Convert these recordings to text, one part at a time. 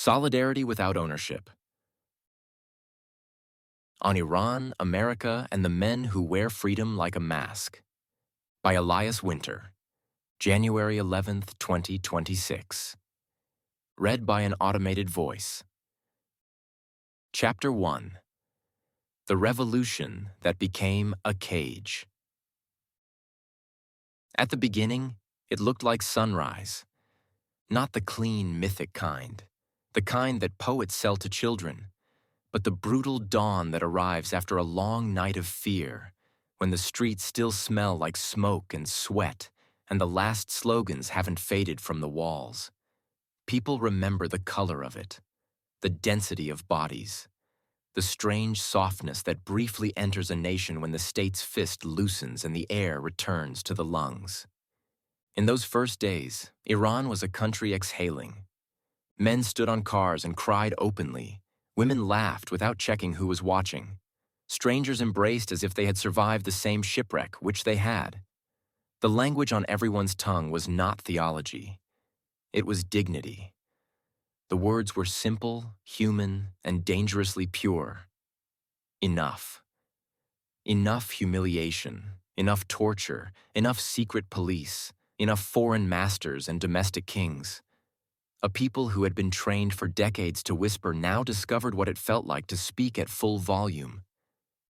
Solidarity Without Ownership. On Iran, America, and the Men Who Wear Freedom Like a Mask. By Elias Winter. January 11th, 2026. Read by an automated voice. Chapter 1. The Revolution That Became a Cage. At the beginning, it looked like sunrise. Not the clean, mythic kind, the kind that poets sell to children, but the brutal dawn that arrives after a long night of fear, when the streets still smell like smoke and sweat, and the last slogans haven't faded from the walls. People remember the color of it, the density of bodies, the strange softness that briefly enters a nation when the state's fist loosens and the air returns to the lungs. In those first days, Iran was a country exhaling. Men stood on cars and cried openly. Women laughed without checking who was watching. Strangers embraced as if they had survived the same shipwreck which they had. The language on everyone's tongue was not theology. It was dignity. The words were simple, human, and dangerously pure. Enough. Enough humiliation, enough torture, enough secret police, enough foreign masters and domestic kings. A people who had been trained for decades to whisper now discovered what it felt like to speak at full volume.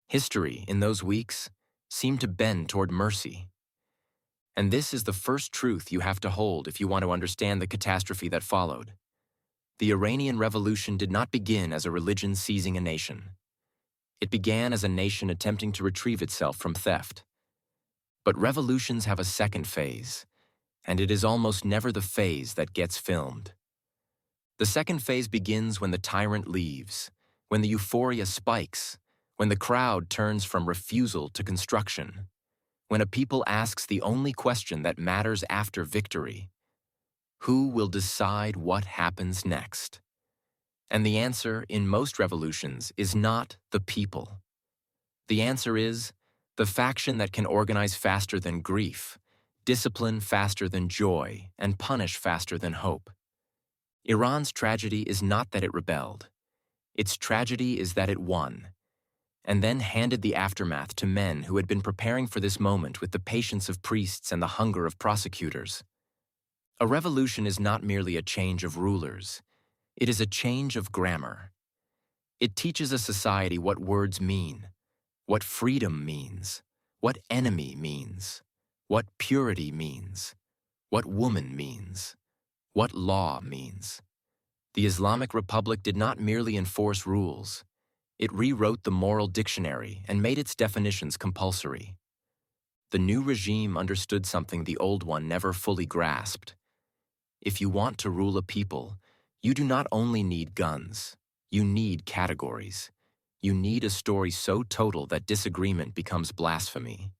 History, in those weeks, seemed to bend toward mercy. And this is the first truth you have to hold if you want to understand the catastrophe that followed. The Iranian Revolution did not begin as a religion seizing a nation. It began as a nation attempting to retrieve itself from theft. But revolutions have a second phase, and it is almost never the phase that gets filmed. The second phase begins when the tyrant leaves, when the euphoria spikes, when the crowd turns from refusal to construction, when a people asks the only question that matters after victory: who will decide what happens next? And the answer in most revolutions is not the people. The answer is the faction that can organize faster than grief, discipline faster than joy, and punish faster than hope. Iran's tragedy is not that it rebelled. Its tragedy is that it won, and then handed the aftermath to men who had been preparing for this moment with the patience of priests and the hunger of prosecutors. A revolution is not merely a change of rulers. It is a change of grammar. It teaches a society what words mean, what freedom means, what enemy means, what purity means, what woman means, what law means. The Islamic Republic did not merely enforce rules. It rewrote the moral dictionary and made its definitions compulsory. The new regime understood something the old one never fully grasped. If you want to rule a people, you do not only need guns, you need categories. You need a story so total that disagreement becomes blasphemy.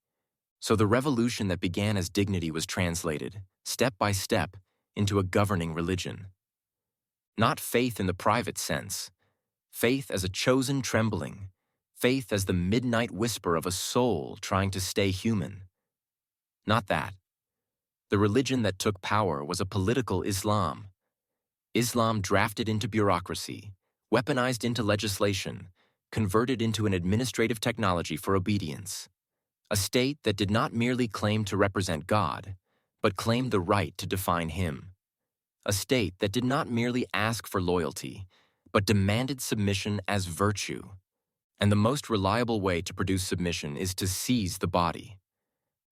So the revolution that began as dignity was translated, step by step, into a governing religion. Not faith in the private sense, faith as a chosen trembling, faith as the midnight whisper of a soul trying to stay human. Not that. The religion that took power was a political Islam. Islam drafted into bureaucracy, weaponized into legislation, converted into an administrative technology for obedience. A state that did not merely claim to represent God, but claimed the right to define Him. A state that did not merely ask for loyalty, but demanded submission as virtue. And the most reliable way to produce submission is to seize the body.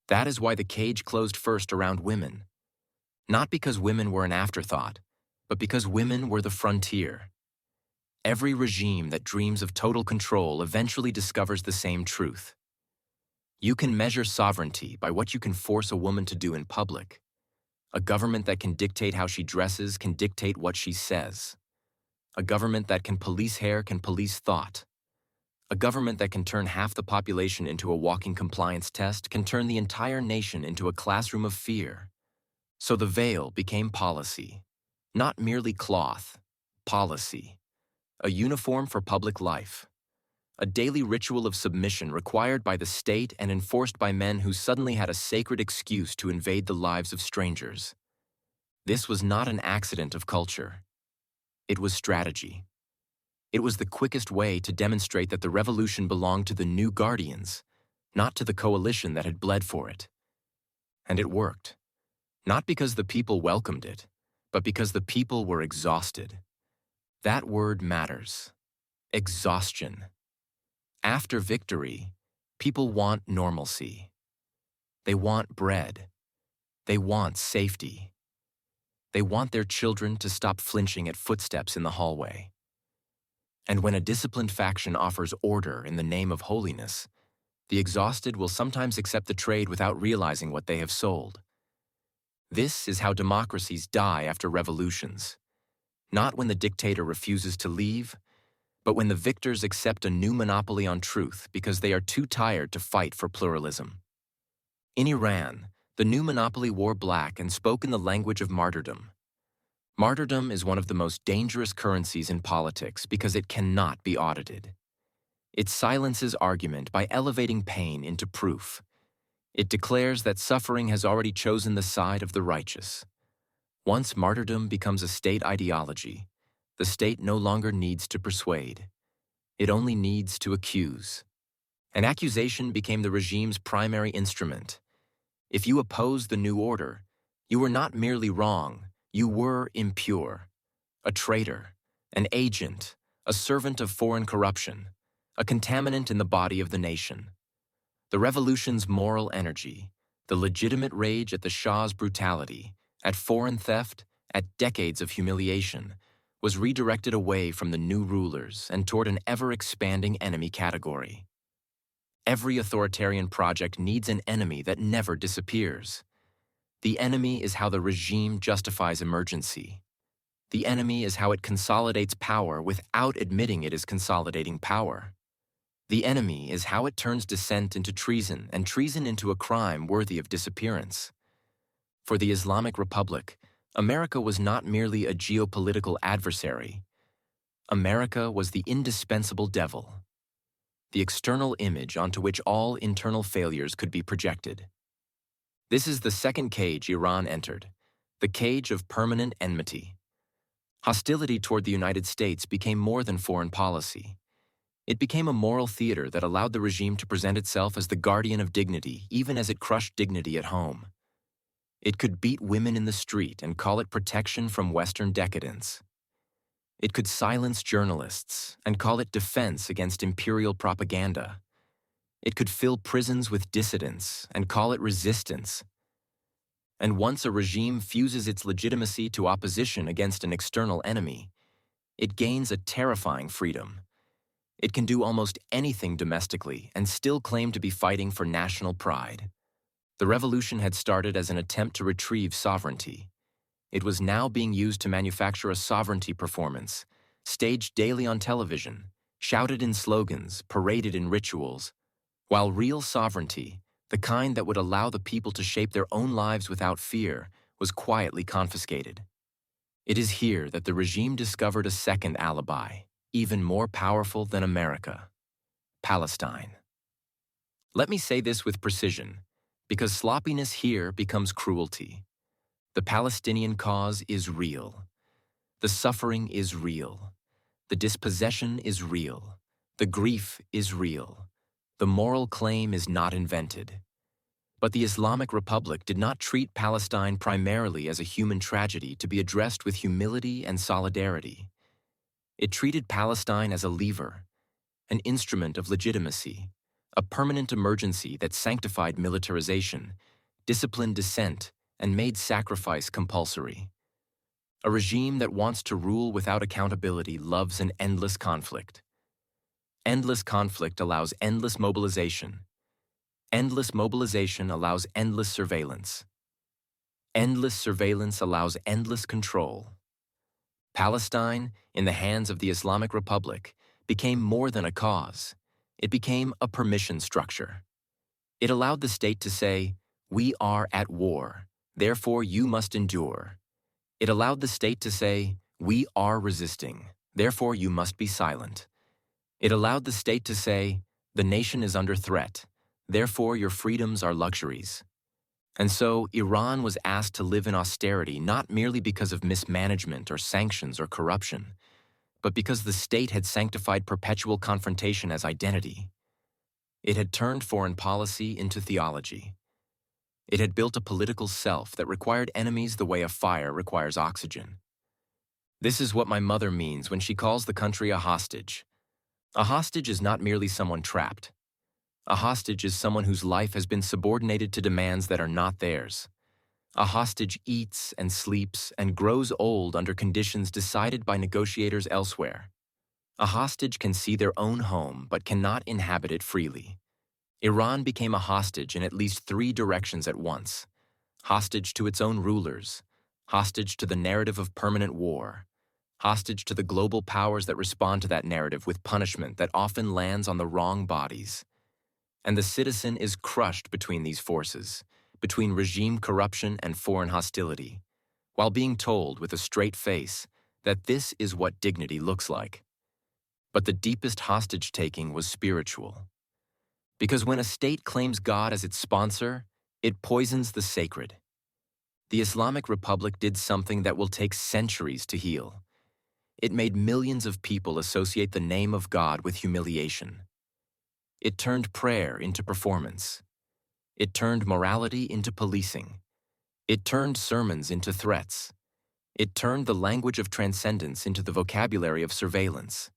That is why the cage closed first around women. Not because women were an afterthought, but because women were the frontier. Every regime that dreams of total control eventually discovers the same truth. You can measure sovereignty by what you can force a woman to do in public. A government that can dictate how she dresses can dictate what she says. A government that can police hair can police thought. A government that can turn half the population into a walking compliance test can turn the entire nation into a classroom of fear. So the veil became policy. Not merely cloth, policy. A uniform for public life. A daily ritual of submission required by the state and enforced by men who suddenly had a sacred excuse to invade the lives of strangers. This was not an accident of culture. It was strategy. It was the quickest way to demonstrate that the revolution belonged to the new guardians, not to the coalition that had bled for it. And it worked. Not because the people welcomed it, but because the people were exhausted. That word matters. Exhaustion. After victory, people want normalcy. They want bread. They want safety. They want their children to stop flinching at footsteps in the hallway. And when a disciplined faction offers order in the name of holiness, the exhausted will sometimes accept the trade without realizing what they have sold. This is how democracies die after revolutions. Not when the dictator refuses to leave, but when the victors accept a new monopoly on truth because they are too tired to fight for pluralism. In Iran, the new monopoly wore black and spoke in the language of martyrdom. Martyrdom is one of the most dangerous currencies in politics because it cannot be audited. It silences argument by elevating pain into proof. It declares that suffering has already chosen the side of the righteous. Once martyrdom becomes a state ideology, the state no longer needs to persuade. It only needs to accuse. An accusation became the regime's primary instrument. If you opposed the new order, you were not merely wrong, you were impure. A traitor, an agent, a servant of foreign corruption, a contaminant in the body of the nation. The revolution's moral energy, the legitimate rage at the Shah's brutality, at foreign theft, at decades of humiliation, was redirected away from the new rulers and toward an ever-expanding enemy category. Every authoritarian project needs an enemy that never disappears. The enemy is how the regime justifies emergency. The enemy is how it consolidates power without admitting it is consolidating power. The enemy is how it turns dissent into treason and treason into a crime worthy of disappearance. For the Islamic Republic, America was not merely a geopolitical adversary. America was the indispensable devil, the external image onto which all internal failures could be projected. This is the second cage Iran entered, the cage of permanent enmity. Hostility toward the United States became more than foreign policy. It became a moral theater that allowed the regime to present itself as the guardian of dignity, even as it crushed dignity at home. It could beat women in the street and call it protection from Western decadence. It could silence journalists and call it defense against imperial propaganda. It could fill prisons with dissidents and call it resistance. And once a regime fuses its legitimacy to opposition against an external enemy, it gains a terrifying freedom. It can do almost anything domestically and still claim to be fighting for national pride. The revolution had started as an attempt to retrieve sovereignty. It was now being used to manufacture a sovereignty performance, staged daily on television, shouted in slogans, paraded in rituals, while real sovereignty, the kind that would allow the people to shape their own lives without fear, was quietly confiscated. It is here that the regime discovered a second alibi, even more powerful than America: Palestine. Let me say this with precision, because sloppiness here becomes cruelty. The Palestinian cause is real. The suffering is real. The dispossession is real. The grief is real. The moral claim is not invented. But the Islamic Republic did not treat Palestine primarily as a human tragedy to be addressed with humility and solidarity. It treated Palestine as a lever, an instrument of legitimacy, a permanent emergency that sanctified militarization, disciplined dissent, and made sacrifice compulsory. A regime that wants to rule without accountability loves an endless conflict. Endless conflict allows endless mobilization. Endless mobilization allows endless surveillance. Endless surveillance allows endless control. Palestine, in the hands of the Islamic Republic, became more than a cause. It became a permission structure. It allowed the state to say, "We are at war, therefore you must endure." It allowed the state to say, "We are resisting, therefore you must be silent." It allowed the state to say, "The nation is under threat, therefore your freedoms are luxuries." And so Iran was asked to live in austerity not merely because of mismanagement or sanctions or corruption, but because the state had sanctified perpetual confrontation as identity. It had turned foreign policy into theology. It had built a political self that required enemies the way a fire requires oxygen. This is what my mother means when she calls the country a hostage. A hostage is not merely someone trapped. A hostage is someone whose life has been subordinated to demands that are not theirs. A hostage eats and sleeps and grows old under conditions decided by negotiators elsewhere. A hostage can see their own home but cannot inhabit it freely. Iran became a hostage in at least 3 directions at once. Hostage to its own rulers, hostage to the narrative of permanent war, hostage to the global powers that respond to that narrative with punishment that often lands on the wrong bodies. And the citizen is crushed between these forces, between regime corruption and foreign hostility, while being told with a straight face that this is what dignity looks like. But the deepest hostage-taking was spiritual. Because when a state claims God as its sponsor, it poisons the sacred. The Islamic Republic did something that will take centuries to heal. It made millions of people associate the name of God with humiliation. It turned prayer into performance. It turned morality into policing. It turned sermons into threats. It turned the language of transcendence into the vocabulary of surveillance.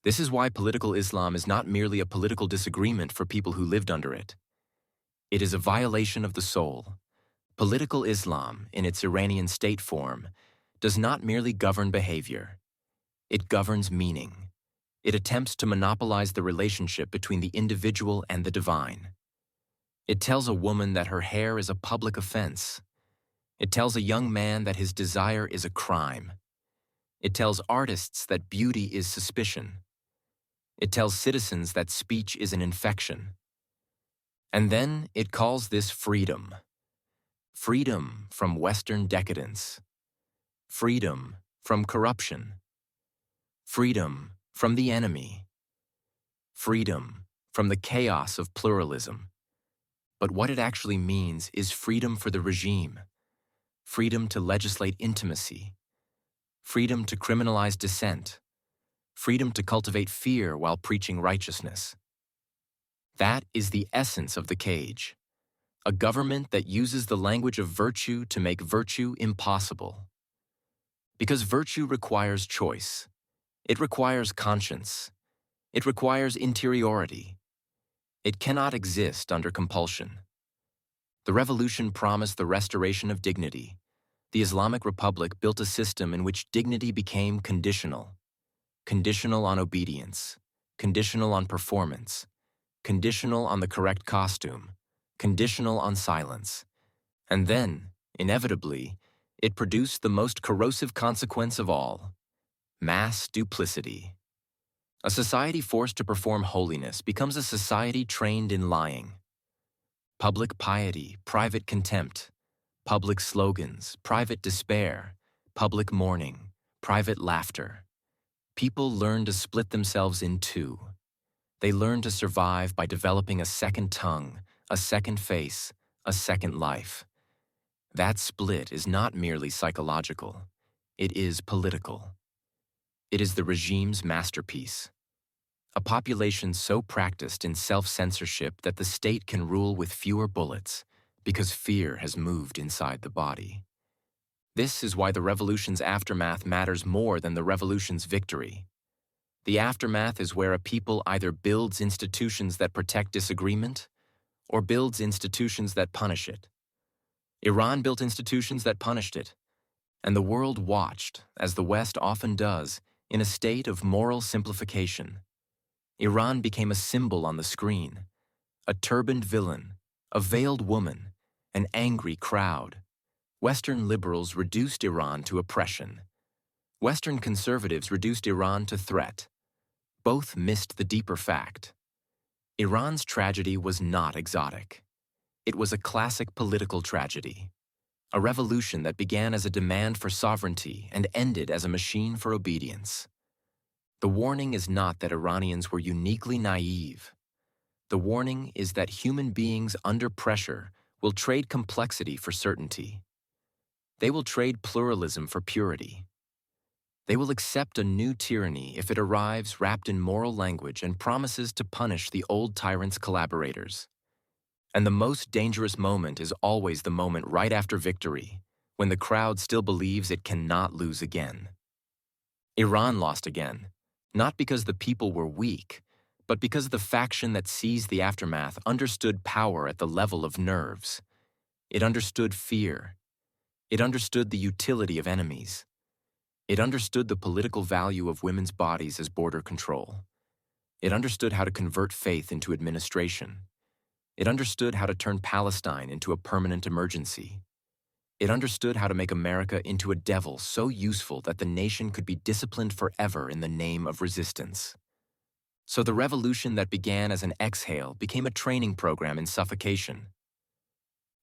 This is why political Islam is not merely a political disagreement for people who lived under it. It is a violation of the soul. Political Islam, in its Iranian state form, does not merely govern behavior. It governs meaning. It attempts to monopolize the relationship between the individual and the divine. It tells a woman that her hair is a public offense. It tells a young man that his desire is a crime. It tells artists that beauty is suspicion. It tells citizens that speech is an infection. And then it calls this freedom. Freedom from Western decadence. Freedom from corruption. Freedom from the enemy. Freedom from the chaos of pluralism. But what it actually means is freedom for the regime. Freedom to legislate intimacy. Freedom to criminalize dissent. Freedom to cultivate fear while preaching righteousness. That is the essence of the cage. A government that uses the language of virtue to make virtue impossible. Because virtue requires choice. It requires conscience. It requires interiority. It cannot exist under compulsion. The revolution promised the restoration of dignity. The Islamic Republic built a system in which dignity became conditional. Conditional on obedience. Conditional on performance. Conditional on the correct costume. Conditional on silence. And then, inevitably, it produced the most corrosive consequence of all: mass duplicity. A society forced to perform holiness becomes a society trained in lying. Public piety, private contempt. Public slogans, private despair. Public mourning, private laughter. People learn to split themselves in two. They learn to survive by developing a second tongue, a second face, a second life. That split is not merely psychological. It is political. It is the regime's masterpiece. A population so practiced in self-censorship that the state can rule with fewer bullets because fear has moved inside the body. This is why the revolution's aftermath matters more than the revolution's victory. The aftermath is where a people either builds institutions that protect disagreement or builds institutions that punish it. Iran built institutions that punished it, and the world watched, as the West often does, in a state of moral simplification. Iran became a symbol on the screen, a turbaned villain, a veiled woman, an angry crowd. Western liberals reduced Iran to oppression. Western conservatives reduced Iran to threat. Both missed the deeper fact. Iran's tragedy was not exotic. It was a classic political tragedy, a revolution that began as a demand for sovereignty and ended as a machine for obedience. The warning is not that Iranians were uniquely naive. The warning is that human beings under pressure will trade complexity for certainty. They will trade pluralism for purity. They will accept a new tyranny if it arrives wrapped in moral language and promises to punish the old tyrant's collaborators. And the most dangerous moment is always the moment right after victory, when the crowd still believes it cannot lose again. Iran lost again, not because the people were weak, but because the faction that seized the aftermath understood power at the level of nerves. It understood fear. It understood the utility of enemies. It understood the political value of women's bodies as border control. It understood how to convert faith into administration. It understood how to turn Palestine into a permanent emergency. It understood how to make America into a devil so useful that the nation could be disciplined forever in the name of resistance. So the revolution that began as an exhale became a training program in suffocation.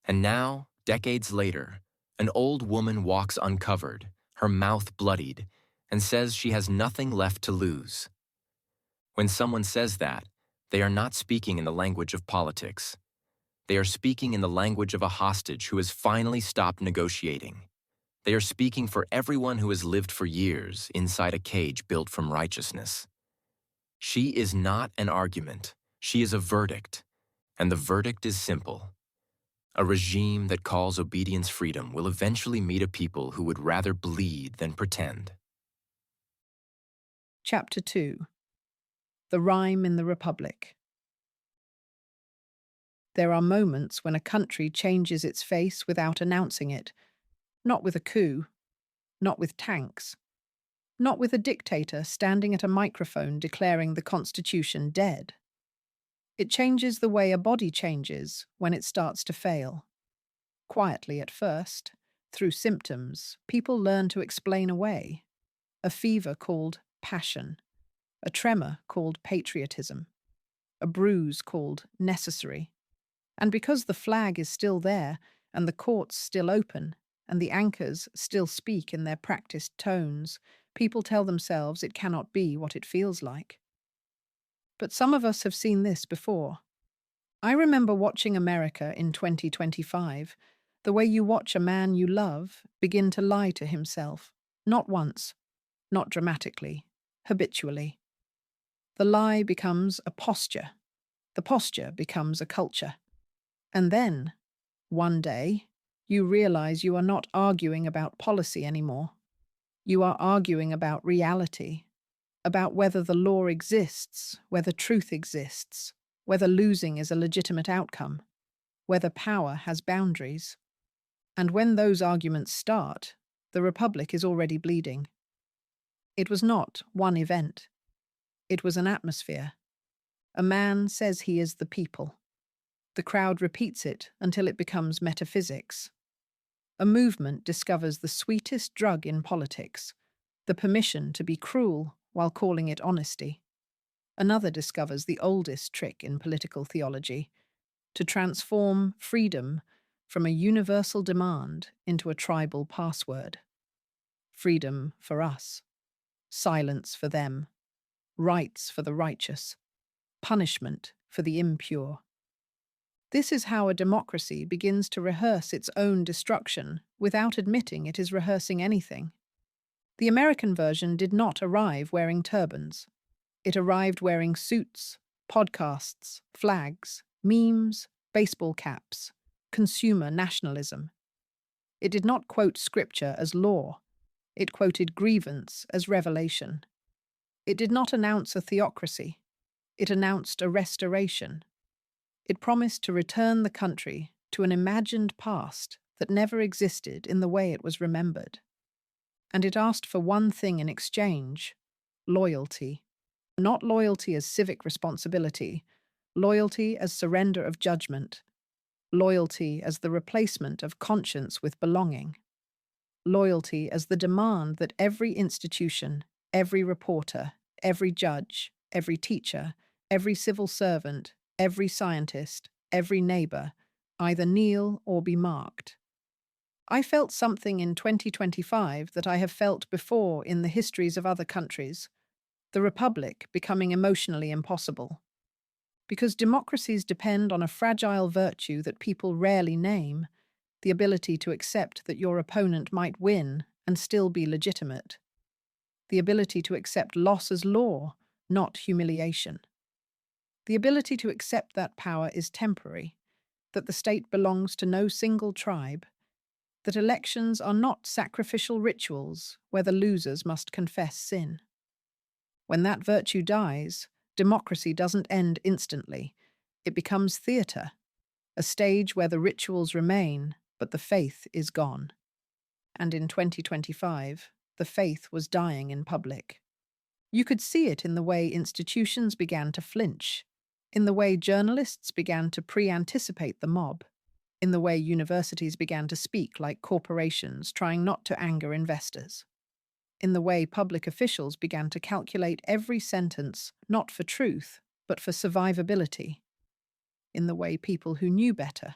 And now, decades later, an old woman walks uncovered, her mouth bloodied, and says she has nothing left to lose. When someone says that, they are not speaking in the language of politics. They are speaking in the language of a hostage who has finally stopped negotiating. They are speaking for everyone who has lived for years inside a cage built from righteousness. She is not an argument. She is a verdict. And the verdict is simple. A regime that calls obedience freedom will eventually meet a people who would rather bleed than pretend. Chapter 2. The Rhyme in the Republic. There are moments when a country changes its face without announcing it, not with a coup, not with tanks, not with a dictator standing at a microphone declaring the Constitution dead. It changes the way a body changes when it starts to fail. Quietly at first, through symptoms, people learn to explain away. A fever called passion, a tremor called patriotism, a bruise called necessary. And because the flag is still there, and the courts still open, and the anchors still speak in their practiced tones, people tell themselves it cannot be what it feels like. But some of us have seen this before. I remember watching America in 2025, the way you watch a man you love begin to lie to himself, not once, not dramatically, habitually. The lie becomes a posture. The posture becomes a culture. And then, one day, you realize you are not arguing about policy anymore. You are arguing about reality, about whether the law exists, whether truth exists, whether losing is a legitimate outcome, whether power has boundaries. And when those arguments start, the Republic is already bleeding. It was not one event. It was an atmosphere. A man says he is the people. The crowd repeats it until it becomes metaphysics. A movement discovers the sweetest drug in politics, the permission to be cruel while calling it honesty. Another discovers the oldest trick in political theology, to transform freedom from a universal demand into a tribal password. Freedom for us, silence for them, rights for the righteous, punishment for the impure. This is how a democracy begins to rehearse its own destruction without admitting it is rehearsing anything. The American version did not arrive wearing turbans. It arrived wearing suits, podcasts, flags, memes, baseball caps, consumer nationalism. It did not quote scripture as law. It quoted grievance as revelation. It did not announce a theocracy. It announced a restoration. It promised to return the country to an imagined past that never existed in the way it was remembered. And it asked for one thing in exchange: loyalty. Not loyalty as civic responsibility, loyalty as surrender of judgment, loyalty as the replacement of conscience with belonging, loyalty as the demand that every institution, every reporter, every judge, every teacher, every civil servant, every scientist, every neighbor, either kneel or be marked. I felt something in 2025 that I have felt before in the histories of other countries, the Republic becoming emotionally impossible. Because democracies depend on a fragile virtue that people rarely name, the ability to accept that your opponent might win and still be legitimate. The ability to accept loss as law, not humiliation. The ability to accept that power is temporary, that the state belongs to no single tribe, that elections are not sacrificial rituals where the losers must confess sin. When that virtue dies, democracy doesn't end instantly. It becomes theatre, a stage where the rituals remain, but the faith is gone. And in 2025, the faith was dying in public. You could see it in the way institutions began to flinch, in the way journalists began to pre-anticipate the mob, in the way universities began to speak like corporations trying not to anger investors, in the way public officials began to calculate every sentence not for truth, but for survivability, in the way people who knew better,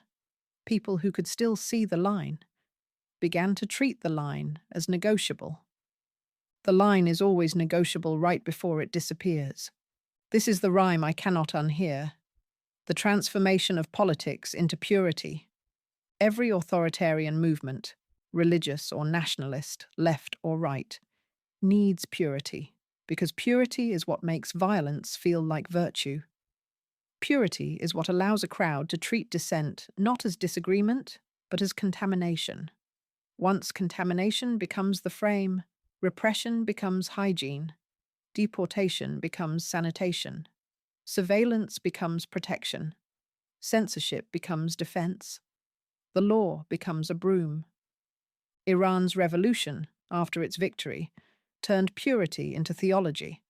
people who could still see the line, began to treat the line as negotiable. The line is always negotiable right before it disappears. This is the rhyme I cannot unhear. The transformation of politics into purity. Every authoritarian movement, religious or nationalist, left or right, needs purity, because purity is what makes violence feel like virtue. Purity is what allows a crowd to treat dissent not as disagreement, but as contamination. Once contamination becomes the frame, repression becomes hygiene, deportation becomes sanitation, surveillance becomes protection, censorship becomes defense, the law becomes a broom. Iran's revolution, after its victory, turned purity into theology.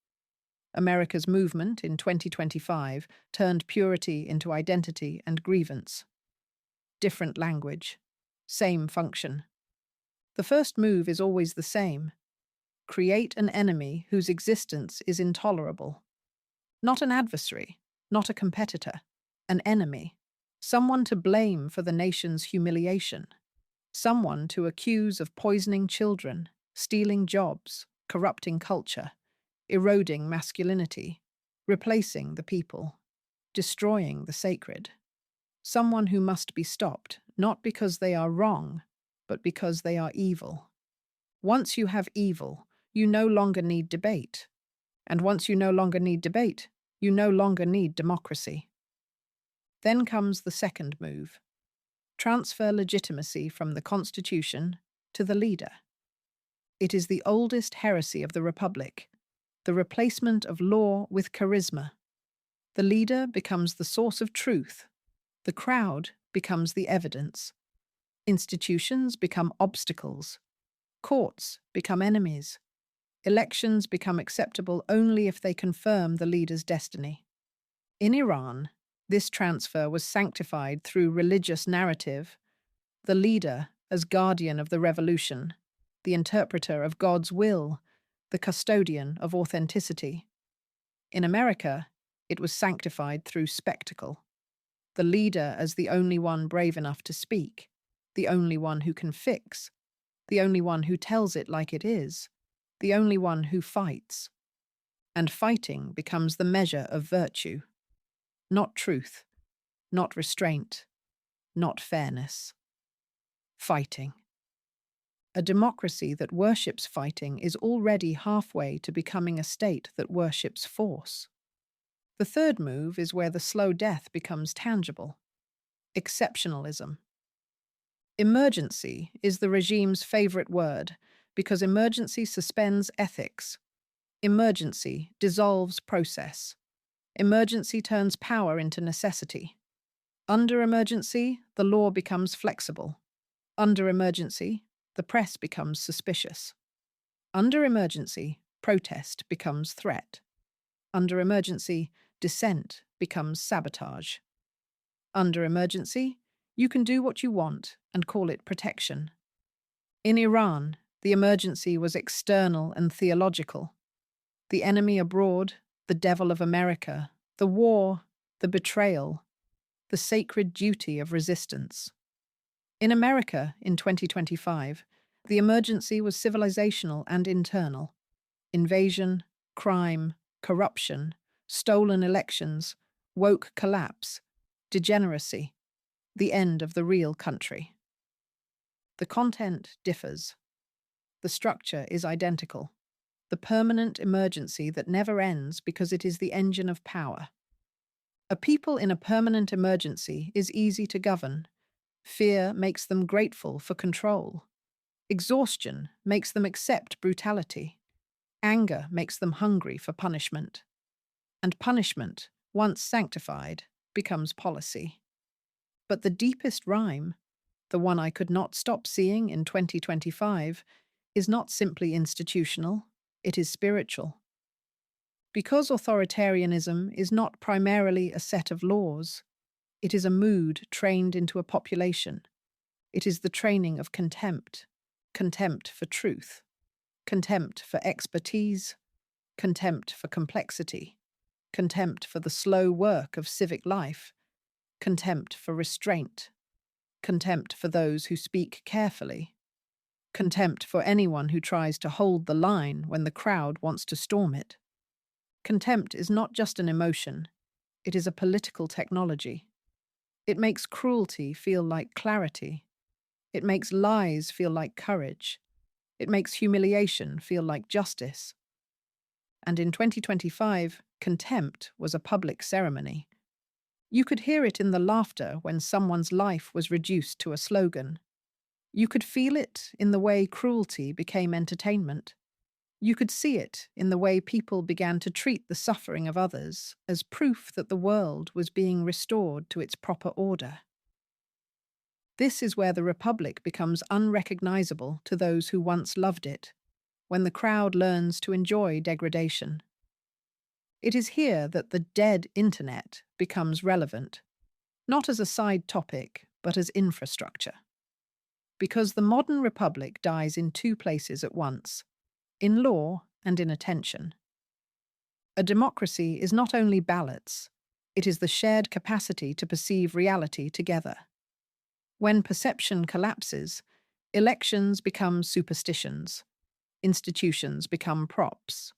America's movement in 2025 turned purity into identity and grievance. Different language, same function. The first move is always the same. Create an enemy whose existence is intolerable. Not an adversary, not a competitor, an enemy. Someone to blame for the nation's humiliation. Someone to accuse of poisoning children, stealing jobs, corrupting culture, eroding masculinity, replacing the people, destroying the sacred. Someone who must be stopped, not because they are wrong, but because they are evil. Once you have evil, you no longer need debate. And once you no longer need debate, you no longer need democracy. Then comes the second move. Transfer legitimacy from the Constitution to the leader. It is the oldest heresy of the Republic, the replacement of law with charisma. The leader becomes the source of truth. The crowd becomes the evidence. Institutions become obstacles. Courts become enemies. Elections become acceptable only if they confirm the leader's destiny. In Iran, this transfer was sanctified through religious narrative. The leader, as guardian of the revolution, the interpreter of God's will, the custodian of authenticity. In America, it was sanctified through spectacle. The leader as the only one brave enough to speak, the only one who can fix, the only one who tells it like it is, the only one who fights. And fighting becomes the measure of virtue. Not truth, not restraint, not fairness. Fighting. A democracy that worships fighting is already halfway to becoming a state that worships force. The third move is where the slow death becomes tangible. Exceptionalism. Emergency is the regime's favorite word because emergency suspends ethics. Emergency dissolves process. Emergency turns power into necessity. Under emergency, the law becomes flexible. Under emergency, the press becomes suspicious. Under emergency, protest becomes threat. Under emergency, dissent becomes sabotage. Under emergency, you can do what you want and call it protection. In Iran, the emergency was external and theological. The enemy abroad, the devil of America, the war, the betrayal, the sacred duty of resistance. In America, in 2025, the emergency was civilizational and internal. Invasion, crime, corruption, stolen elections, woke collapse, degeneracy, the end of the real country. The content differs. The structure is identical. The permanent emergency that never ends because it is the engine of power. A people in a permanent emergency is easy to govern. Fear makes them grateful for control. Exhaustion makes them accept brutality. Anger makes them hungry for punishment. And punishment, once sanctified, becomes policy. But the deepest rhyme, the one I could not stop seeing in 2025, is not simply institutional, it is spiritual. Because authoritarianism is not primarily a set of laws, it is a mood trained into a population. It is the training of contempt, contempt for truth, contempt for expertise, contempt for complexity, contempt for the slow work of civic life, contempt for restraint, contempt for those who speak carefully, contempt for anyone who tries to hold the line when the crowd wants to storm it. Contempt is not just an emotion, it is a political technology. It makes cruelty feel like clarity. It makes lies feel like courage. It makes humiliation feel like justice. And in 2025, contempt was a public ceremony. You could hear it in the laughter when someone's life was reduced to a slogan. You could feel it in the way cruelty became entertainment. You could see it in the way people began to treat the suffering of others as proof that the world was being restored to its proper order. This is where the Republic becomes unrecognizable to those who once loved it, when the crowd learns to enjoy degradation. It is here that the dead internet becomes relevant, not as a side topic, but as infrastructure. Because the modern Republic dies in two places at once, in law and in attention. A democracy is not only ballots, it is the shared capacity to perceive reality together. When perception collapses, elections become superstitions, institutions become props.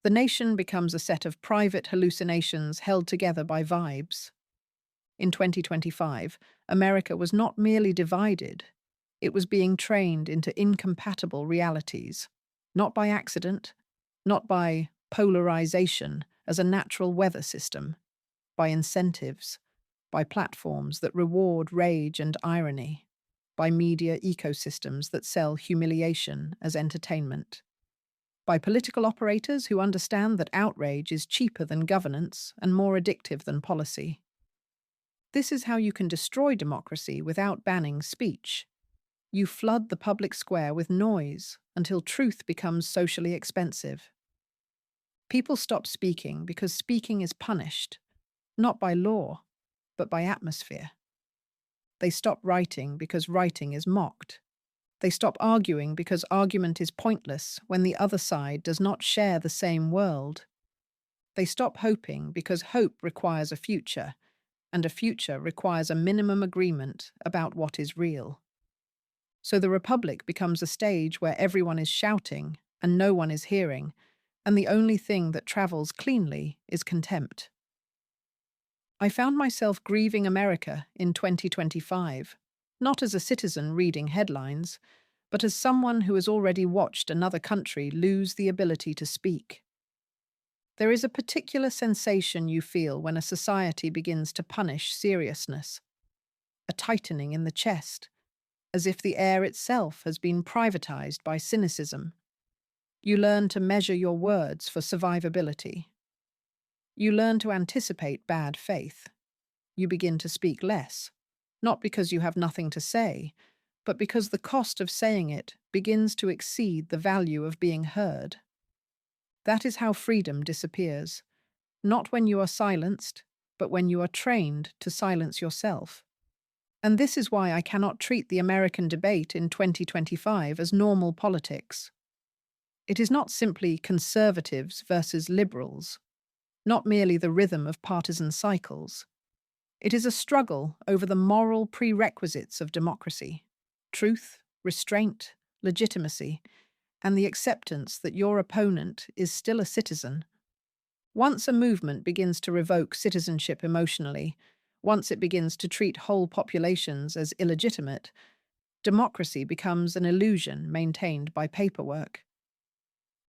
The nation becomes a set of private hallucinations held together by vibes. In 2025, America was not merely divided, it was being trained into incompatible realities. Not by accident, not by polarization as a natural weather system, by incentives, by platforms that reward rage and irony, by media ecosystems that sell humiliation as entertainment, by political operators who understand that outrage is cheaper than governance and more addictive than policy. This is how you can destroy democracy without banning speech. You flood the public square with noise until truth becomes socially expensive. People stop speaking because speaking is punished, not by law, but by atmosphere. They stop writing because writing is mocked. They stop arguing because argument is pointless when the other side does not share the same world. They stop hoping because hope requires a future, and a future requires a minimum agreement about what is real. So the Republic becomes a stage where everyone is shouting and no one is hearing, and the only thing that travels cleanly is contempt. I found myself grieving America in 2025, not as a citizen reading headlines, but as someone who has already watched another country lose the ability to speak. There is a particular sensation you feel when a society begins to punish seriousness, a tightening in the chest, as if the air itself has been privatized by cynicism. You learn to measure your words for survivability. You learn to anticipate bad faith. You begin to speak less, not because you have nothing to say, but because the cost of saying it begins to exceed the value of being heard. That is how freedom disappears, not when you are silenced, but when you are trained to silence yourself. And this is why I cannot treat the American debate in 2025 as normal politics. It is not simply conservatives versus liberals, not merely the rhythm of partisan cycles. It is a struggle over the moral prerequisites of democracy: truth, restraint, legitimacy, and the acceptance that your opponent is still a citizen. Once a movement begins to revoke citizenship emotionally, once it begins to treat whole populations as illegitimate, democracy becomes an illusion maintained by paperwork.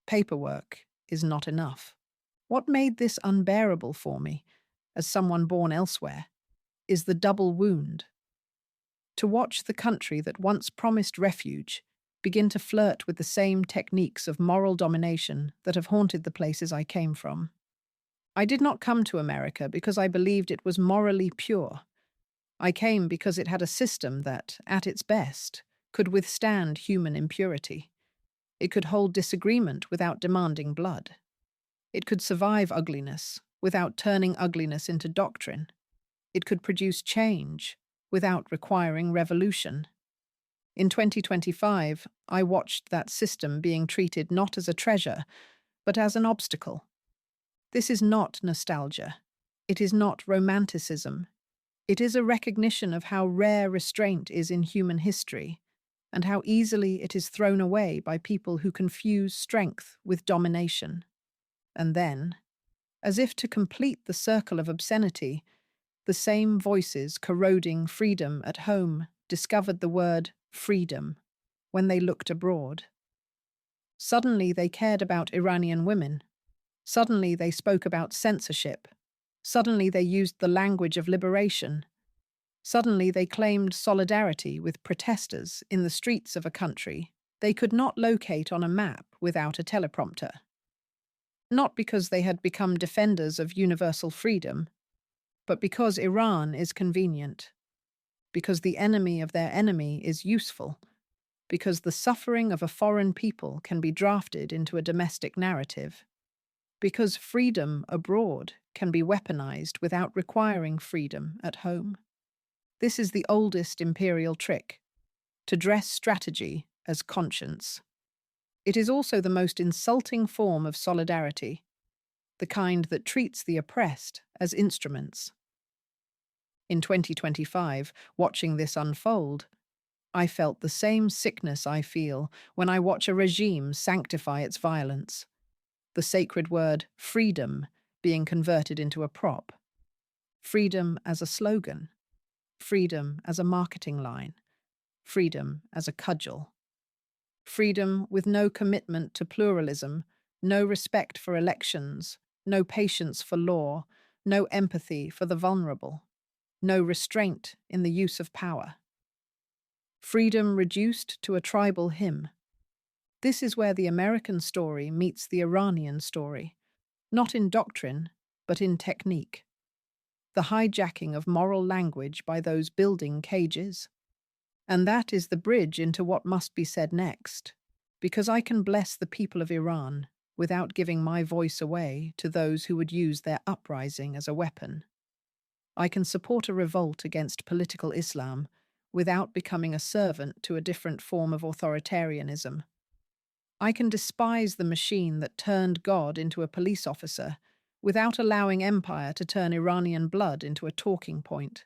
Paperwork is not enough. What made this unbearable for me, as someone born elsewhere, is the double wound. To watch the country that once promised refuge begin to flirt with the same techniques of moral domination that have haunted the places I came from. I did not come to America because I believed it was morally pure. I came because it had a system that, at its best, could withstand human impurity. It could hold disagreement without demanding blood. It could survive ugliness without turning ugliness into doctrine. It could produce change without requiring revolution. In 2025, I watched that system being treated not as a treasure, but as an obstacle. This is not nostalgia. It is not romanticism. It is a recognition of how rare restraint is in human history, and how easily it is thrown away by people who confuse strength with domination. And then, as if to complete the circle of obscenity, the same voices corroding freedom at home discovered the word freedom when they looked abroad. Suddenly they cared about Iranian women. Suddenly they spoke about censorship. Suddenly they used the language of liberation. Suddenly they claimed solidarity with protesters in the streets of a country they could not locate on a map without a teleprompter. Not because they had become defenders of universal freedom, but because Iran is convenient, because the enemy of their enemy is useful, because the suffering of a foreign people can be drafted into a domestic narrative, because freedom abroad can be weaponized without requiring freedom at home. This is the oldest imperial trick, to dress strategy as conscience. It is also the most insulting form of solidarity, the kind that treats the oppressed as instruments. In 2025, watching this unfold, I felt the same sickness I feel when I watch a regime sanctify its violence, the sacred word freedom being converted into a prop, freedom as a slogan, freedom as a marketing line, freedom as a cudgel, freedom with no commitment to pluralism, no respect for elections, no patience for law, no empathy for the vulnerable, no restraint in the use of power. Freedom reduced to a tribal hymn. This is where the American story meets the Iranian story, not in doctrine, but in technique. The hijacking of moral language by those building cages. And that is the bridge into what must be said next, because I can bless the people of Iran without giving my voice away to those who would use their uprising as a weapon. I can support a revolt against political Islam without becoming a servant to a different form of authoritarianism. I can despise the machine that turned God into a police officer without allowing empire to turn Iranian blood into a talking point.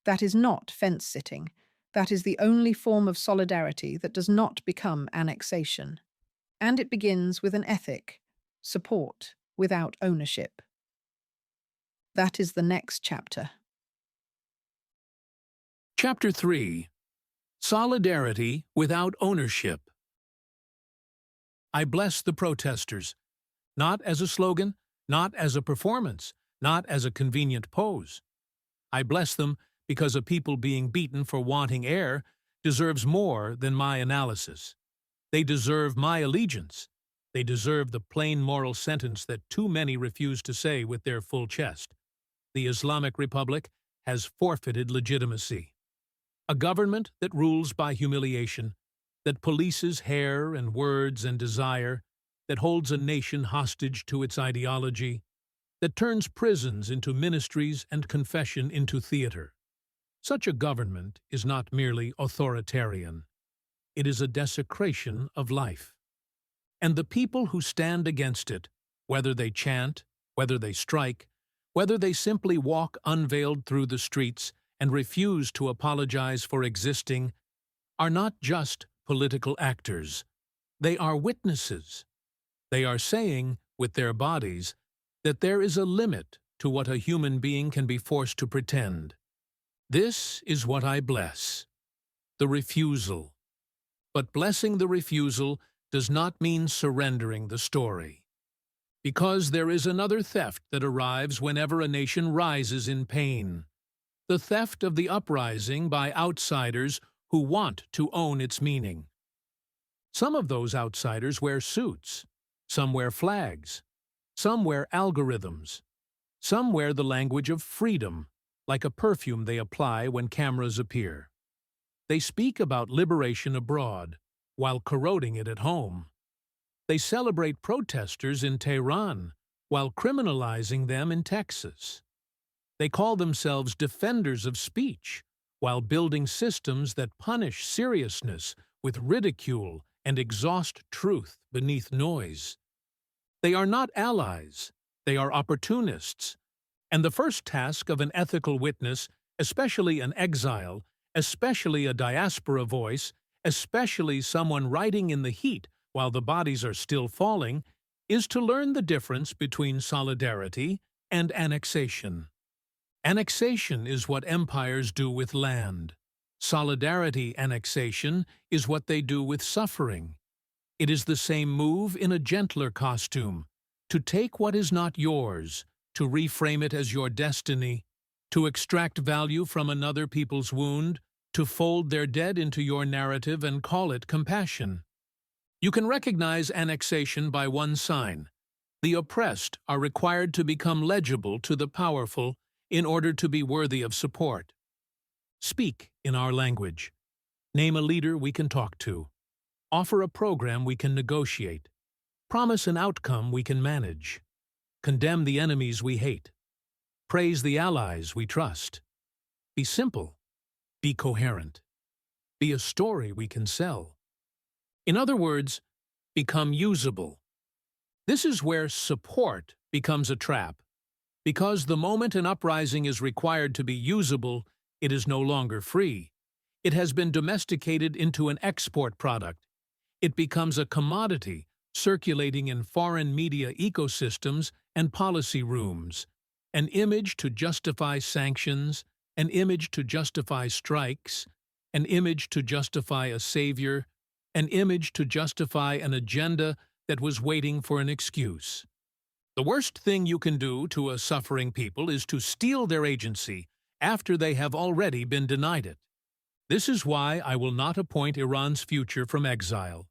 That is not fence-sitting. That is the only form of solidarity that does not become annexation. And it begins with an ethic, support without ownership. That is the next chapter. Chapter 3. Solidarity Without Ownership. I bless the protesters, not as a slogan, not as a performance, not as a convenient pose. I bless them because a people being beaten for wanting air deserves more than my analysis. They deserve my allegiance. They deserve the plain moral sentence that too many refuse to say with their full chest. The Islamic Republic has forfeited legitimacy. A government that rules by humiliation, that polices hair and words and desire, that holds a nation hostage to its ideology, that turns prisons into ministries and confession into theater. Such a government is not merely authoritarian. It is a desecration of life. And the people who stand against it, whether they chant, whether they strike, whether they simply walk unveiled through the streets and refuse to apologize for existing, are not just political actors. They are witnesses. They are saying, with their bodies, that there is a limit to what a human being can be forced to pretend. This is what I bless: the refusal. But blessing the refusal does not mean surrendering the story. Because there is another theft that arrives whenever a nation rises in pain: the theft of the uprising by outsiders who want to own its meaning. Some of those outsiders wear suits, some wear flags, some wear algorithms, some wear the language of freedom, like a perfume they apply when cameras appear. They speak about liberation abroad, while corroding it at home. They celebrate protesters in Tehran, while criminalizing them in Texas. They call themselves defenders of speech, while building systems that punish seriousness with ridicule and exhaust truth beneath noise. They are not allies, they are opportunists. And the first task of an ethical witness, especially an exile, especially a diaspora voice, especially someone writing in the heat while the bodies are still falling, is to learn the difference between solidarity and annexation. Annexation is what empires do with land. Solidarity annexation is what they do with suffering. It is the same move in a gentler costume: to take what is not yours, to reframe it as your destiny, to extract value from another people's wound, to fold their dead into your narrative and call it compassion. You can recognize annexation by one sign: the oppressed are required to become legible to the powerful in order to be worthy of support. Speak in our language. Name a leader we can talk to. Offer a program we can negotiate. Promise an outcome we can manage. Condemn the enemies we hate. Praise the allies we trust. Be simple. Be coherent. Be a story we can sell. In other words, become usable. This is where support becomes a trap. Because the moment an uprising is required to be usable, it is no longer free. It has been domesticated into an export product. It becomes a commodity circulating in foreign media ecosystems and policy rooms, an image to justify sanctions, an image to justify strikes, an image to justify a savior, an image to justify an agenda that was waiting for an excuse. The worst thing you can do to a suffering people is to steal their agency after they have already been denied it. This is why I will not appoint Iran's future from exile.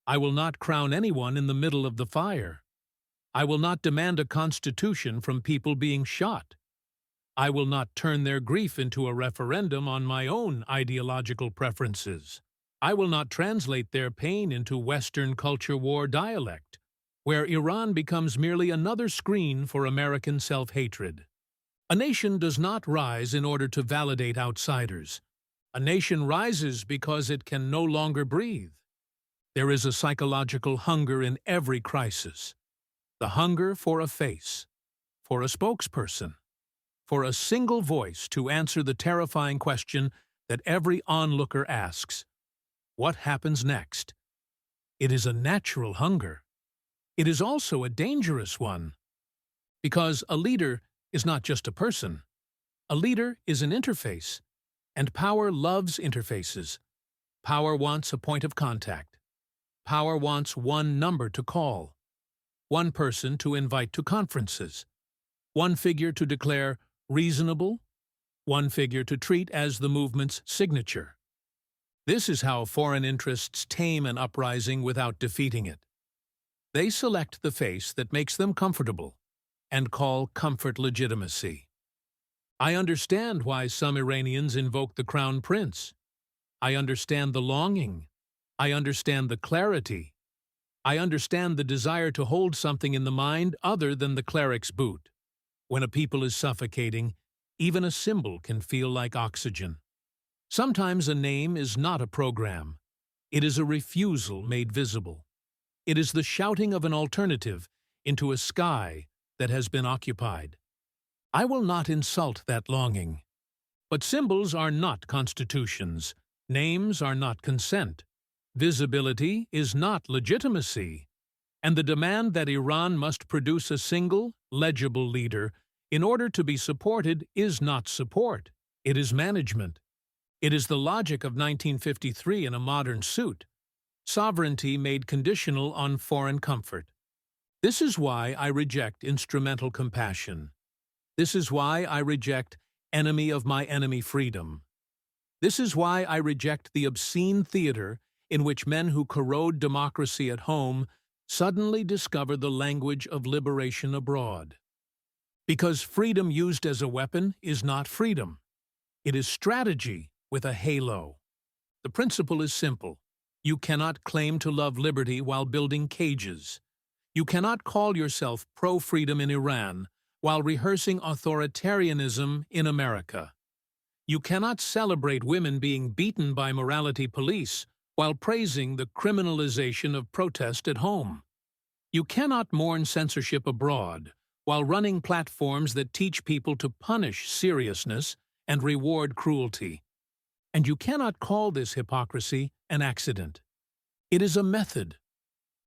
I will not crown anyone in the middle of the fire. I will not demand a constitution from people being shot. I will not turn their grief into a referendum on my own ideological preferences. I will not translate their pain into Western culture war dialect, where Iran becomes merely another screen for American self-hatred. A nation does not rise in order to validate outsiders. A nation rises because it can no longer breathe. There is a psychological hunger in every crisis. The hunger for a face, for a spokesperson, for a single voice to answer the terrifying question that every onlooker asks: what happens next? It is a natural hunger. It is also a dangerous one. Because a leader is not just a person. A leader is an interface, and power loves interfaces. Power wants a point of contact. Power wants one number to call, one person to invite to conferences, one figure to declare reasonable, one figure to treat as the movement's signature. This is how foreign interests tame an uprising without defeating it. They select the face that makes them comfortable and call comfort legitimacy. I understand why some Iranians invoke the crown prince. I understand the longing. I understand the clarity. I understand the desire to hold something in the mind other than the cleric's boot. When a people is suffocating, even a symbol can feel like oxygen. Sometimes a name is not a program. It is a refusal made visible. It is the shouting of an alternative into a sky that has been occupied. I will not insult that longing. But symbols are not constitutions. Names are not consent. Visibility is not legitimacy. and the demand that Iran must produce a single, legible leader in order to be supported is not support. It is management. It is the logic of 1953 in a modern suit. Sovereignty made conditional on foreign comfort. This is why I reject instrumental compassion. This is why I reject enemy of my enemy freedom. This is why I reject the obscene theater in which men who corrode democracy at home suddenly discover the language of liberation abroad. Because freedom used as a weapon is not freedom. It is strategy with a halo. The principle is simple. You cannot claim to love liberty while building cages. You cannot call yourself pro-freedom in Iran while rehearsing authoritarianism in America. You cannot celebrate women being beaten by morality police while praising the criminalization of protest at home. You cannot mourn censorship abroad while running platforms that teach people to punish seriousness and reward cruelty. And you cannot call this hypocrisy an accident. It is a method.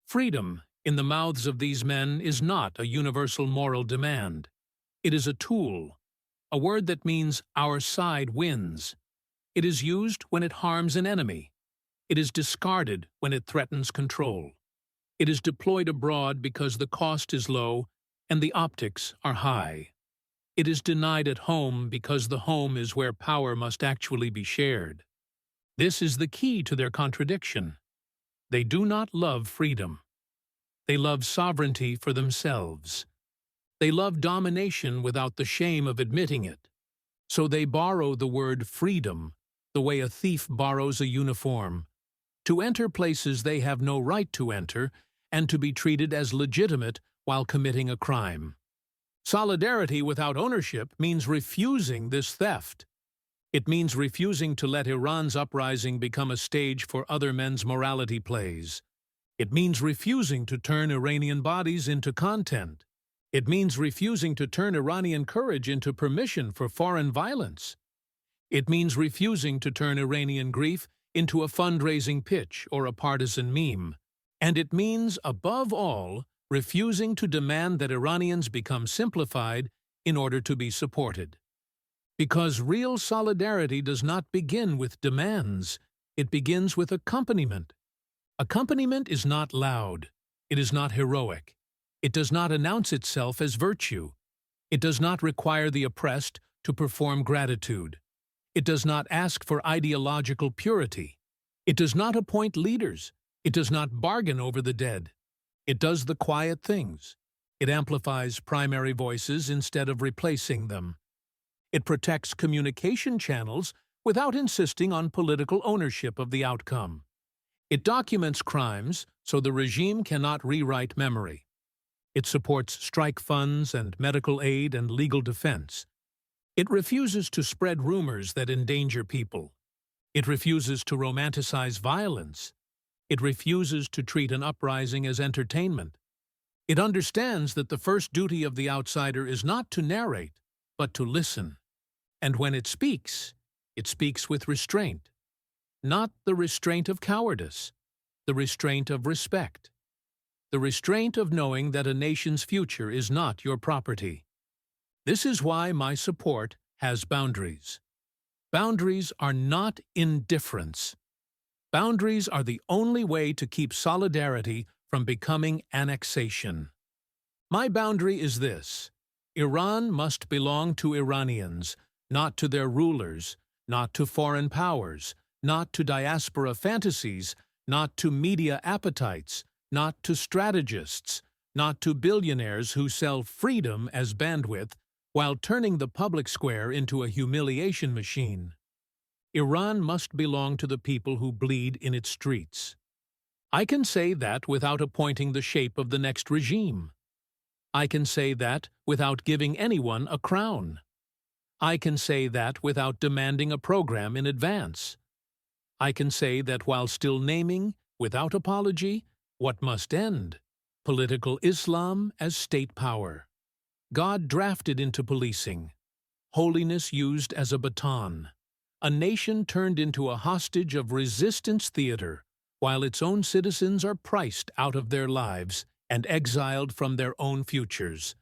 Freedom, in the mouths of these men, is not a universal moral demand. It is a tool, a word that means our side wins. It is used when it harms an enemy. It is discarded when it threatens control. It is deployed abroad because the cost is low and the optics are high. It is denied at home because the home is where power must actually be shared. This is the key to their contradiction. They do not love freedom. They love sovereignty for themselves. They love domination without the shame of admitting it. So they borrow the word freedom the way a thief borrows a uniform, to enter places they have no right to enter and to be treated as legitimate while committing a crime. Solidarity without ownership means refusing this theft. It means refusing to let Iran's uprising become a stage for other men's morality plays. It means refusing to turn Iranian bodies into content. It means refusing to turn Iranian courage into permission for foreign violence. It means refusing to turn Iranian grief into a fundraising pitch or a partisan meme. And it means, above all, refusing to demand that Iranians become simplified in order to be supported. Because real solidarity does not begin with demands, it begins with accompaniment. Accompaniment is not loud. It is not heroic. It does not announce itself as virtue. It does not require the oppressed to perform gratitude. It does not ask for ideological purity. It does not appoint leaders. It does not bargain over the dead. It does the quiet things. It amplifies primary voices instead of replacing them. It protects communication channels without insisting on political ownership of the outcome. It documents crimes so the regime cannot rewrite memory. It supports strike funds and medical aid and legal defense. It refuses to spread rumors that endanger people. It refuses to romanticize violence. It refuses to treat an uprising as entertainment. It understands that the first duty of the outsider is not to narrate, but to listen. And when it speaks with restraint. Not the restraint of cowardice, the restraint of respect. The restraint of knowing that a nation's future is not your property. This is why my support has boundaries. Boundaries are not indifference. Boundaries are the only way to keep solidarity from becoming annexation. My boundary is this: Iran must belong to Iranians, not to their rulers, not to foreign powers, not to diaspora fantasies, not to media appetites, not to strategists, not to billionaires who sell freedom as bandwidth while turning the public square into a humiliation machine. Iran must belong to the people who bleed in its streets. I can say that without appointing the shape of the next regime. I can say that without giving anyone a crown. I can say that without demanding a program in advance. I can say that while still naming, without apology, what must end: political Islam as state power. God drafted into policing. Holiness used as a baton. A nation turned into a hostage of resistance theater, while its own citizens are priced out of their lives and exiled from their own futures.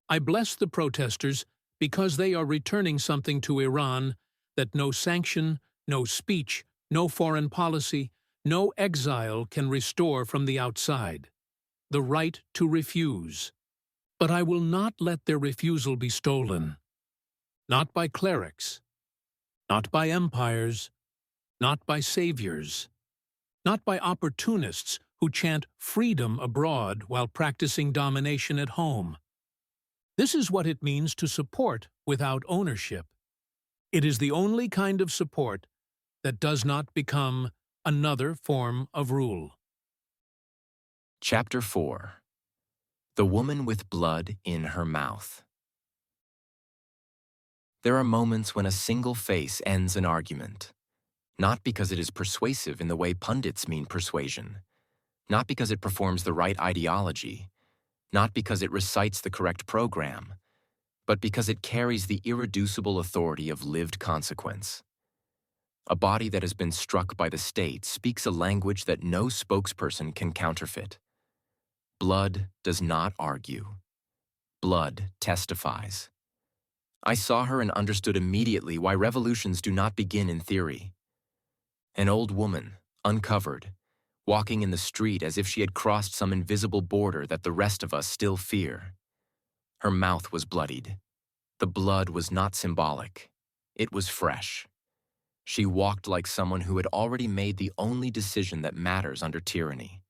I bless the protesters because they are returning something to Iran that no sanction, no speech, no foreign policy, no exile can restore from the outside: the right to refuse. But I will not let their refusal be stolen. Not by clerics, not by empires, not by saviors, not by opportunists who chant freedom abroad while practicing domination at home. This is what it means to support without ownership. It is the only kind of support that does not become another form of rule. Chapter 4. The Woman with Blood in Her Mouth. There are moments when a single face ends an argument, not because it is persuasive in the way pundits mean persuasion, not because it performs the right ideology, not because it recites the correct program, but because it carries the irreducible authority of lived consequence. A body that has been struck by the state speaks a language that no spokesperson can counterfeit. Blood does not argue. Blood testifies. I saw her and understood immediately why revolutions do not begin in theory. An old woman, uncovered, walking in the street as if she had crossed some invisible border that the rest of us still fear. Her mouth was bloodied. The blood was not symbolic. It was fresh. She walked like someone who had already made the only decision that matters under tyranny: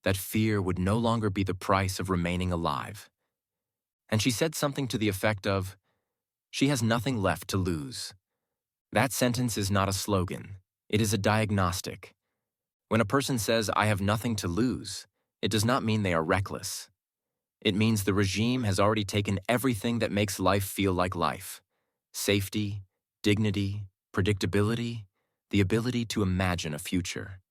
that fear would no longer be the price of remaining alive. And she said something to the effect of, "She has nothing left to lose." That sentence is not a slogan. It is a diagnostic. When a person says, "I have nothing to lose," it does not mean they are reckless. It means the regime has already taken everything that makes life feel like life: safety, dignity, predictability, the ability to imagine a future.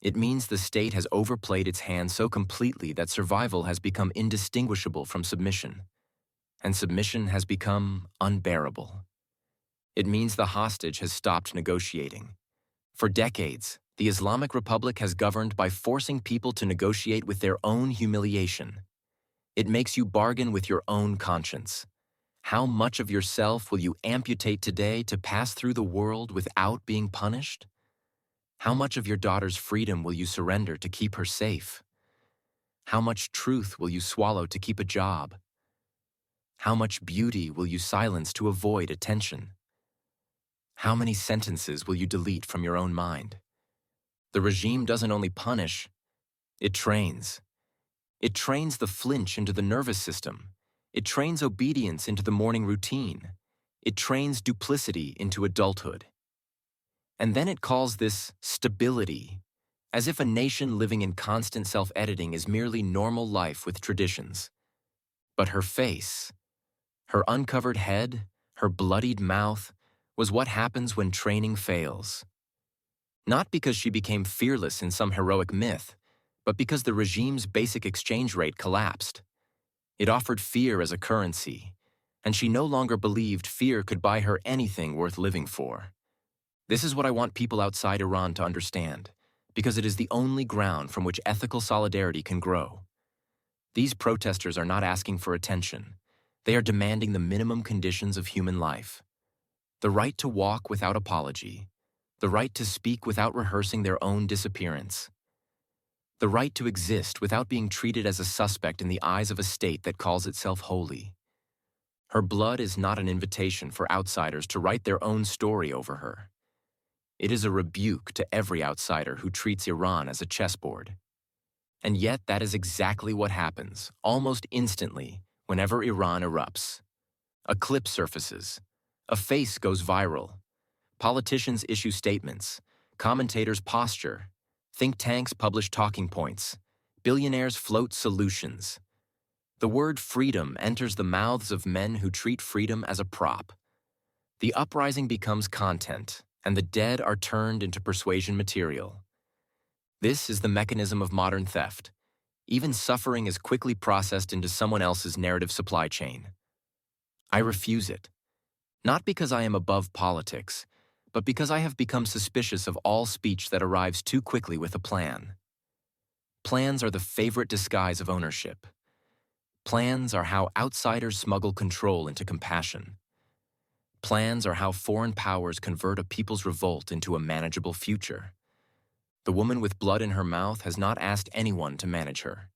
It means the state has overplayed its hand so completely that survival has become indistinguishable from submission, and submission has become unbearable. It means the hostage has stopped negotiating. For decades, the Islamic Republic has governed by forcing people to negotiate with their own humiliation. It makes you bargain with your own conscience. How much of yourself will you amputate today to pass through the world without being punished? How much of your daughter's freedom will you surrender to keep her safe? How much truth will you swallow to keep a job? How much beauty will you silence to avoid attention? How many sentences will you delete from your own mind? The regime doesn't only punish, it trains. It trains the flinch into the nervous system. It trains obedience into the morning routine. It trains duplicity into adulthood. And then it calls this stability, as if a nation living in constant self-editing is merely normal life with traditions. But her face, her uncovered head, her bloodied mouth, was what happens when training fails. Not because she became fearless in some heroic myth, but because the regime's basic exchange rate collapsed. It offered fear as a currency, and she no longer believed fear could buy her anything worth living for. This is what I want people outside Iran to understand, because it is the only ground from which ethical solidarity can grow. These protesters are not asking for attention. They are demanding the minimum conditions of human life: the right to walk without apology, the right to speak without rehearsing their own disappearance, the right to exist without being treated as a suspect in the eyes of a state that calls itself holy. Her blood is not an invitation for outsiders to write their own story over her. It is a rebuke to every outsider who treats Iran as a chessboard. And yet that is exactly what happens, almost instantly, whenever Iran erupts. A clip surfaces. A face goes viral. Politicians issue statements. Commentators posture. Think tanks publish talking points. Billionaires float solutions. The word freedom enters the mouths of men who treat freedom as a prop. The uprising becomes content, and the dead are turned into persuasion material. This is the mechanism of modern theft. Even suffering is quickly processed into someone else's narrative supply chain. I refuse it. Not because I am above politics, but because I have become suspicious of all speech that arrives too quickly with a plan. Plans are the favorite disguise of ownership. Plans are how outsiders smuggle control into compassion. Plans are how foreign powers convert a people's revolt into a manageable future. The woman with blood in her mouth has not asked anyone to manage her.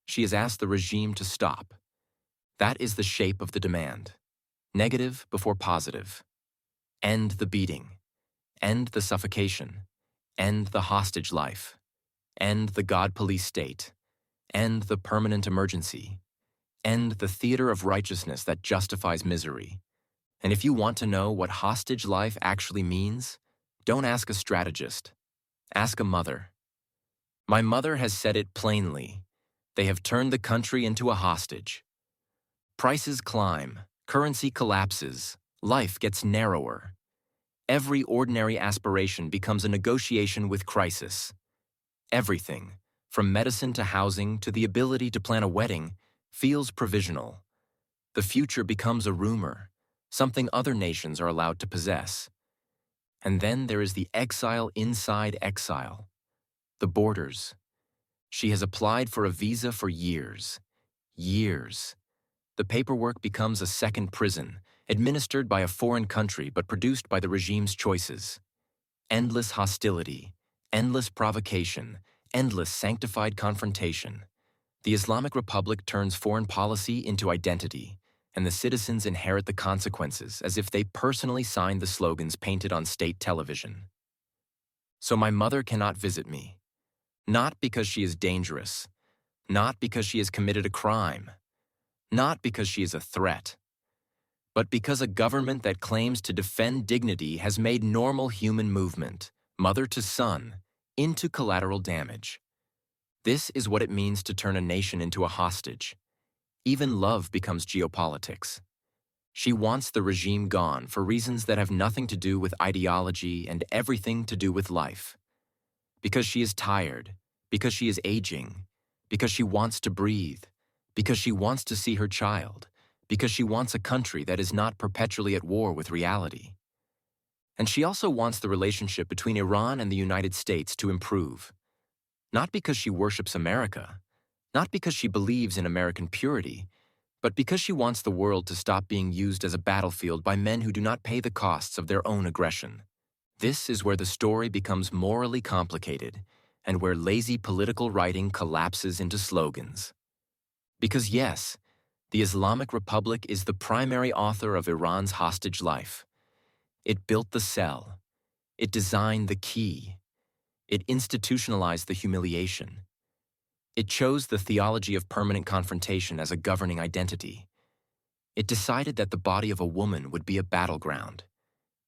She has asked the regime to stop. That is the shape of the demand. Negative before positive. End the beating. End the suffocation. End the hostage life. End the God police state. End the permanent emergency. End the theater of righteousness that justifies misery. And if you want to know what hostage life actually means, don't ask a strategist. Ask a mother. My mother has said it plainly. They have turned the country into a hostage. Prices climb, currency collapses, life gets narrower. Every ordinary aspiration becomes a negotiation with crisis. Everything, from medicine to housing to the ability to plan a wedding, feels provisional. The future becomes a rumor, something other nations are allowed to possess. And then there is the exile inside exile. The borders. She has applied for a visa for years. Years. The paperwork becomes a second prison, administered by a foreign country but produced by the regime's choices. Endless hostility, endless provocation, endless sanctified confrontation. The Islamic Republic turns foreign policy into identity, and the citizens inherit the consequences as if they personally signed the slogans painted on state television. So my mother cannot visit me. Not because she is dangerous, not because she has committed a crime, not because she is a threat, but because a government that claims to defend dignity has made normal human movement, mother to son, into collateral damage. This is what it means to turn a nation into a hostage. Even love becomes geopolitics. She wants the regime gone for reasons that have nothing to do with ideology and everything to do with life. Because she is tired, because she is aging, because she wants to breathe, because she wants to see her child, because she wants a country that is not perpetually at war with reality. And she also wants the relationship between Iran and the United States to improve. Not because she worships America, not because she believes in American purity, but because she wants the world to stop being used as a battlefield by men who do not pay the costs of their own aggression. This is where the story becomes morally complicated and where lazy political writing collapses into slogans. Because yes, the Islamic Republic is the primary author of Iran's hostage life. It built the cell. It designed the key. It institutionalized the humiliation. It chose the theology of permanent confrontation as a governing identity. It decided that the body of a woman would be a battleground.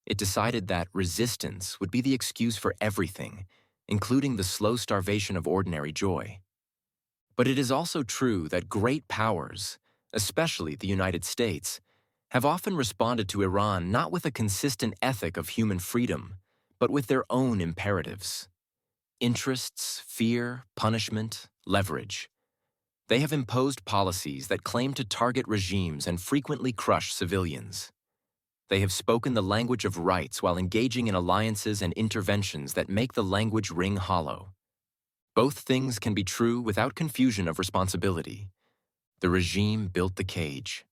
It decided that resistance would be the excuse for everything, including the slow starvation of ordinary joy. But it is also true that great powers, especially the United States, have often responded to Iran not with a consistent ethic of human freedom, but with their own imperatives. Interests, fear, punishment, leverage. They have imposed policies that claim to target regimes and frequently crush civilians. They have spoken the language of rights while engaging in alliances and interventions that make the language ring hollow. Both things can be true without confusion of responsibility. The regime built the cage.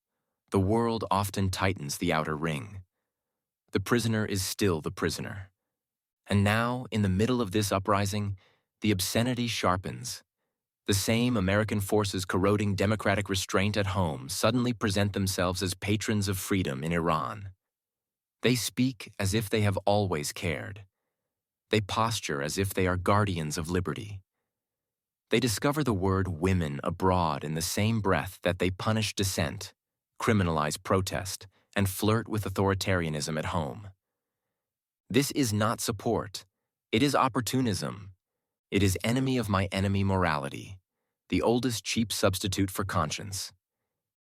The world often tightens the outer ring. The prisoner is still the prisoner. And now, in the middle of this uprising, the obscenity sharpens. The same American forces corroding democratic restraint at home suddenly present themselves as patrons of freedom in Iran. They speak as if they have always cared. They posture as if they are guardians of liberty. They discover the word women abroad in the same breath that they punish dissent, criminalize protest, and flirt with authoritarianism at home. This is not support. It is opportunism. It is enemy of my enemy morality, the oldest cheap substitute for conscience.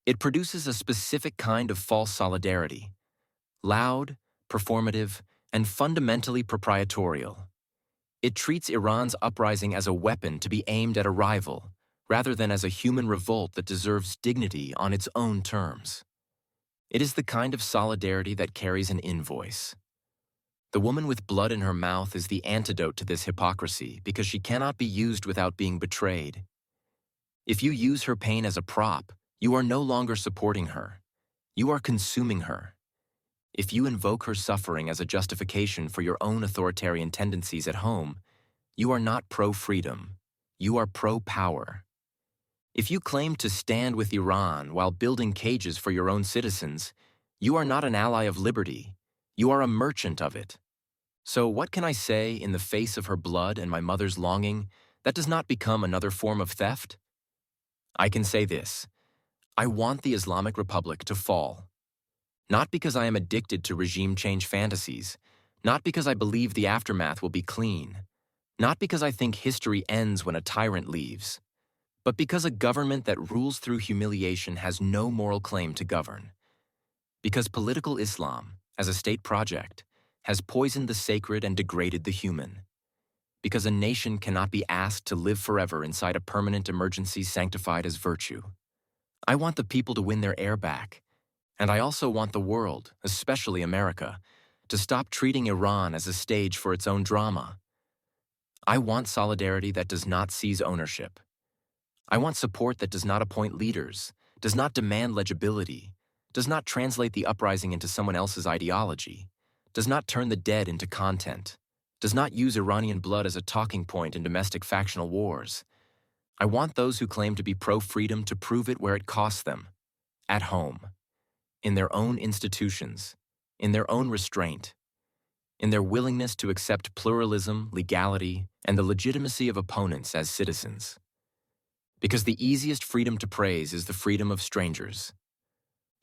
It produces a specific kind of false solidarity, loud, performative, and fundamentally proprietorial. It treats Iran's uprising as a weapon to be aimed at a rival, rather than as a human revolt that deserves dignity on its own terms. It is the kind of solidarity that carries an invoice. The woman with blood in her mouth is the antidote to this hypocrisy because she cannot be used without being betrayed. If you use her pain as a prop, you are no longer supporting her. You are consuming her. If you invoke her suffering as a justification for your own authoritarian tendencies at home, you are not pro-freedom. You are pro-power. If you claim to stand with Iran while building cages for your own citizens, you are not an ally of liberty. You are a merchant of it. So what can I say in the face of her blood and my mother's longing that does not become another form of theft? I can say this: I want the Islamic Republic to fall. Not because I am addicted to regime change fantasies, not because I believe the aftermath will be clean, not because I think history ends when a tyrant leaves, but because a government that rules through humiliation has no moral claim to govern. Because political Islam, as a state project, has poisoned the sacred and degraded the human. Because a nation cannot be asked to live forever inside a permanent emergency sanctified as virtue. I want the people to win their air back, and I also want the world, especially America, to stop treating Iran as a stage for its own drama. I want solidarity that does not seize ownership. I want support that does not appoint leaders, does not demand legibility, does not translate the uprising into someone else's ideology, does not turn the dead into content, does not use Iranian blood as a talking point in domestic factional wars. I want those who claim to be pro-freedom to prove it where it costs them, at home, in their own institutions, in their own restraint, in their willingness to accept pluralism, legality, and the legitimacy of opponents as citizens. Because the easiest freedom to praise is the freedom of strangers.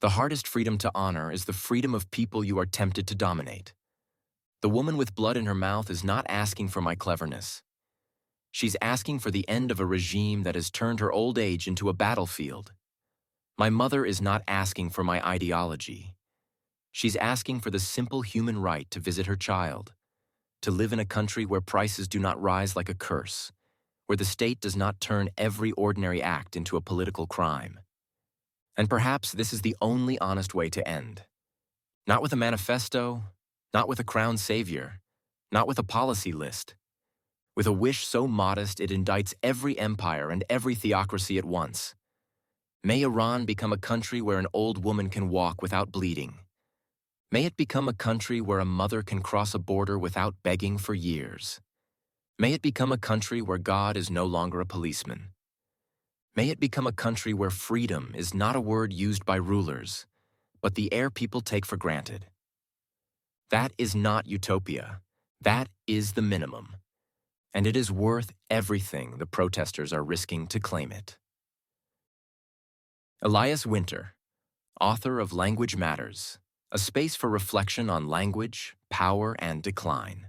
The hardest freedom to honor is the freedom of people you are tempted to dominate. The woman with blood in her mouth is not asking for my cleverness. She's asking for the end of a regime that has turned her old age into a battlefield. My mother is not asking for my ideology. She's asking for the simple human right to visit her child, to live in a country where prices do not rise like a curse, where the state does not turn every ordinary act into a political crime. And perhaps this is the only honest way to end. Not with a manifesto, not with a crowned savior, not with a policy list. With a wish so modest it indicts every empire and every theocracy at once. May Iran become a country where an old woman can walk without bleeding. May it become a country where a mother can cross a border without begging for years. May it become a country where God is no longer a policeman. May it become a country where freedom is not a word used by rulers, but the air people take for granted. That is not utopia. That is the minimum. And it is worth everything the protesters are risking to claim it. Elias Winter, author of Language Matters, a space for reflection on language, power, and decline.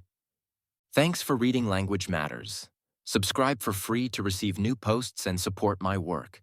Thanks for reading Language Matters. Subscribe for free to receive new posts and support my work.